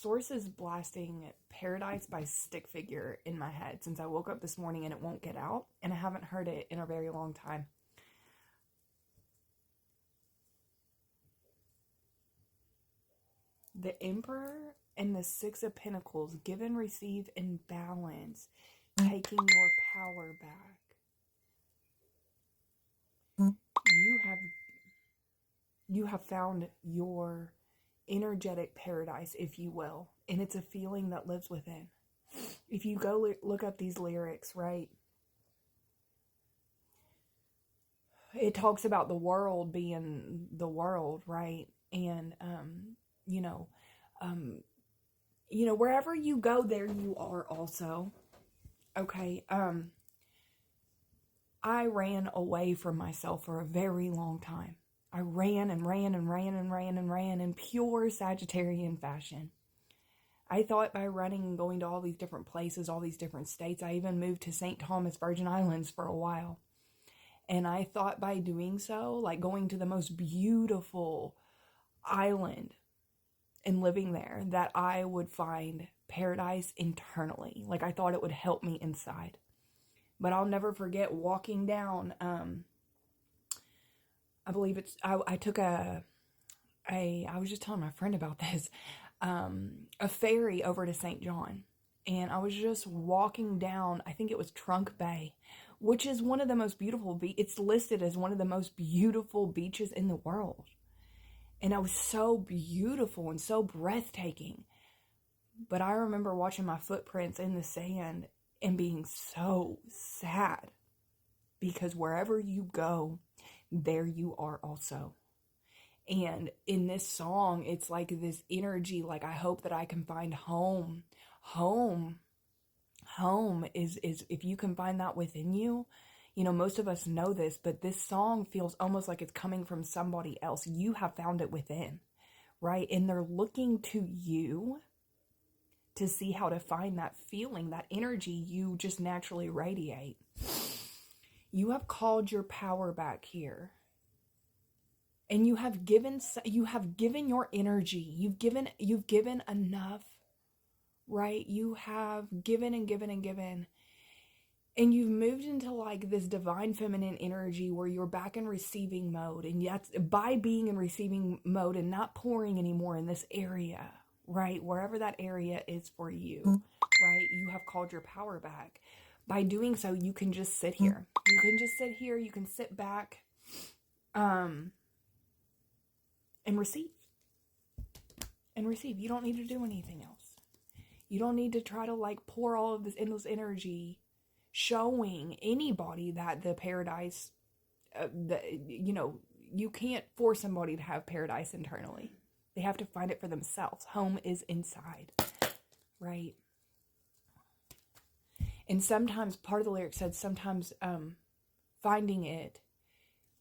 Source is blasting Paradise by Stick Figure in my head since I woke up this morning and it won't get out, and I haven't heard it in a very long time. The Emperor and the Six of Pentacles, give and receive in balance, taking your power back. You have found your energetic paradise, if you will, and it's a feeling that lives within. If you go look up these lyrics, right, it talks about the world being the world, right? And wherever you go, there you are also. Okay. I ran away from myself for a very long time. I ran and ran and ran and ran and ran in pure Sagittarian fashion. I thought by running and going to all these different places, all these different states, I even moved to St. Thomas, Virgin Islands for a while. And I thought by doing so, like going to the most beautiful island and living there, that I would find paradise internally. Like I thought it would help me inside. But I'll never forget walking down, I believe I took I was just telling my friend about this, a ferry over to St. John. And I was just walking down, I think it was Trunk Bay, which is one of the most beautiful, it's listed as one of the most beautiful beaches in the world. And it was so beautiful and so breathtaking. But I remember watching my footprints in the sand and being so sad. Because wherever you go, there you are also. And in this song, it's like this energy, like I hope that I can find home. Home is if you can find that within you. You know, most of us know this, but this song feels almost like it's coming from somebody else. You have found it within, right? And they're looking to you to see how to find that feeling, that energy you just naturally radiate. You have called your power back here. And you have given your energy. You've given enough, right? You have given and given and given. And you've moved into like this divine feminine energy where you're back in receiving mode. And that's by being in receiving mode and not pouring anymore in this area, right? Wherever that area is for you, right? You have called your power back. By doing so, you can just sit here. You can just sit here. You can sit back and receive. And receive. You don't need to do anything else. You don't need to try to like pour all of this endless energy showing anybody that the paradise, you can't force somebody to have paradise internally. They have to find it for themselves. Home is inside, right? And sometimes, part of the lyric said, sometimes finding it,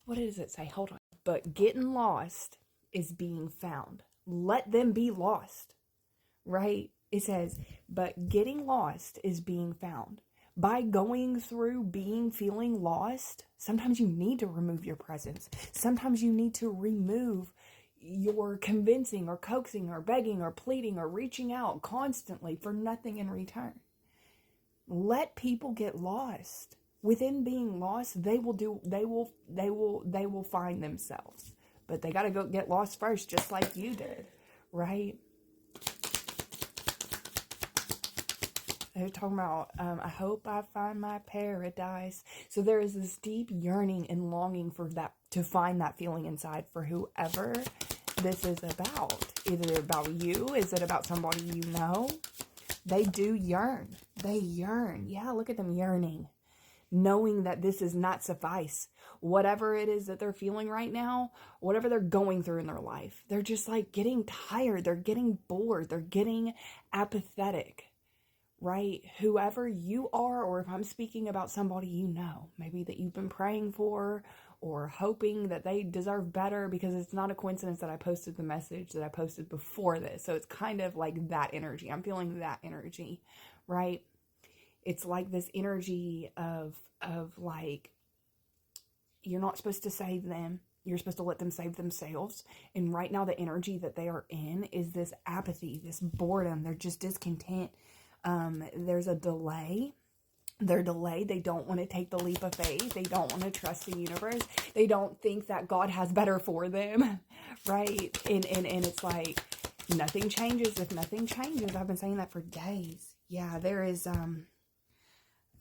what does it say? Hold on. But getting lost is being found. Let them be lost, right? It says, but getting lost is being found. By going through feeling lost, sometimes you need to remove your presence. Sometimes you need to remove your convincing or coaxing or begging or pleading or reaching out constantly for nothing in return. Let people get lost. Within being lost, they will find themselves. But they got to go get lost first, just like you did, right? They're talking about, I hope I find my paradise. So there is this deep yearning and longing for that, to find that feeling inside for whoever this is about. Is it about you? Is it about somebody you know? They do yearn. They yearn. Yeah, look at them yearning. Knowing that this is not suffice. Whatever it is that they're feeling right now, whatever they're going through in their life, they're just like getting tired. They're getting bored. They're getting apathetic. Right? Whoever you are, or if I'm speaking about somebody you know, maybe that you've been praying for or hoping that they deserve better, because it's not a coincidence that I posted the message that I posted before this. So it's kind of like that energy. I'm feeling that energy, right? It's like this energy of like, you're not supposed to save them. You're supposed to let them save themselves. And right now, the energy that they are in is this apathy, this boredom. They're just discontent. There's a delay. They're delayed. They don't want to take the leap of faith. They don't want to trust the universe. They don't think that God has better for them, right? And it's like, nothing changes if nothing changes. I've been saying that for days. Yeah, there is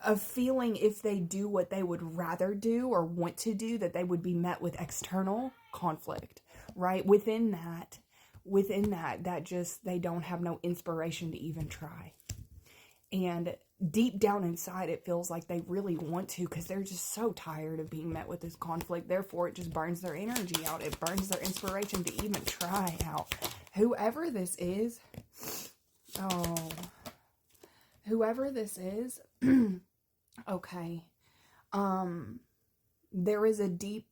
a feeling if they do what they would rather do or want to do, that they would be met with external conflict, right? Within that just, they don't have no inspiration to even try. And deep down inside, it feels like they really want to, because they're just so tired of being met with this conflict. Therefore, it just burns their energy out. It burns their inspiration to even try out. Whoever this is, okay. There is a deep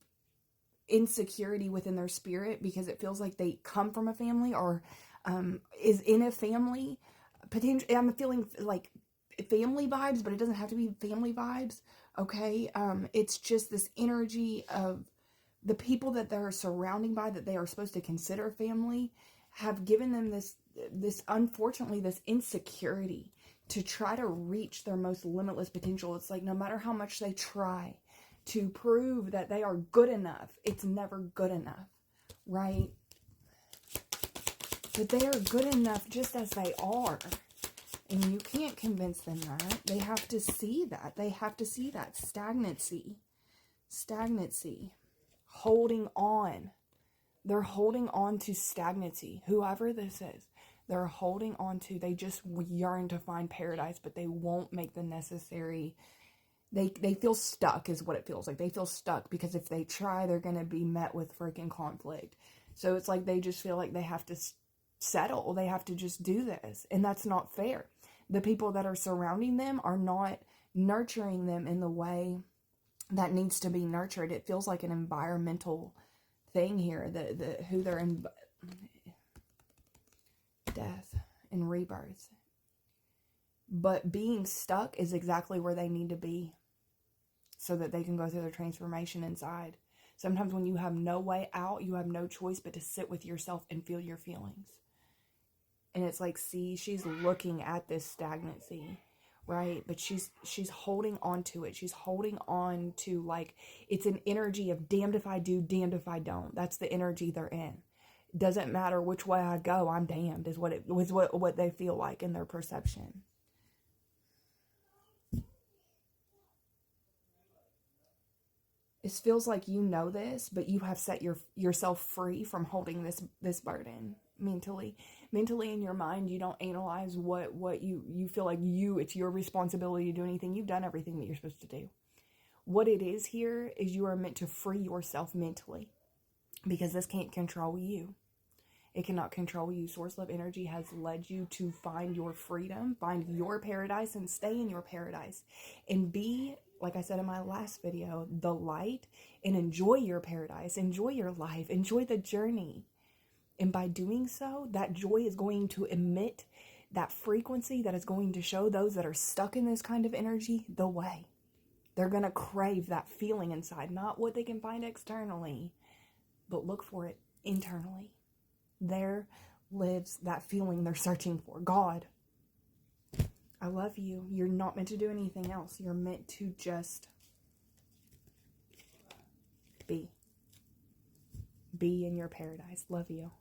insecurity within their spirit, because it feels like they come from a family, or is in a family. Potentially, I'm feeling like family vibes, but it doesn't have to be family vibes. Okay. It's just this energy of the people that they're surrounding by, that they are supposed to consider family, have given them this unfortunately, this insecurity to try to reach their most limitless potential. It's like, no matter how much they try to prove that they are good enough, it's never good enough, right? But they are good enough just as they are. And you can't convince them that. They have to see that. They have to see that stagnancy. Holding on. They're holding on to stagnancy. Whoever this is, they're holding on to, they just yearn to find paradise, but they won't make the necessary. They feel stuck is what it feels like. They feel stuck because if they try, they're going to be met with freaking conflict. So it's like they just feel like they have to settle. They have to just do this. And that's not fair. The people that are surrounding them are not nurturing them in the way that needs to be nurtured. It feels like an environmental thing here. Who they're in, death and rebirth. But being stuck is exactly where they need to be, so that they can go through their transformation inside. Sometimes when you have no way out, you have no choice but to sit with yourself and feel your feelings. And it's like, see, she's looking at this stagnancy, right? But she's holding on to it. She's holding on to, like, it's an energy of damned if I do, damned if I don't. That's the energy they're in. Doesn't matter which way I go, I'm damned, is what they feel like in their perception. It feels like you know this, but you have set yourself free from holding this burden mentally. Mentally in your mind, you don't analyze what you feel like it's your responsibility to do anything. You've done everything that you're supposed to do. What it is here is you are meant to free yourself mentally, because this can't control you. It cannot control you. Source Love Energy has led you to find your freedom, find your paradise, and stay in your paradise. And be, like I said in my last video, the light, and enjoy your paradise. Enjoy your life. Enjoy the journey. And by doing so, that joy is going to emit that frequency that is going to show those that are stuck in this kind of energy the way. They're going to crave that feeling inside, not what they can find externally, but look for it internally. There lives that feeling they're searching for. God, I love you. You're not meant to do anything else. You're meant to just be. Be in your paradise. Love you.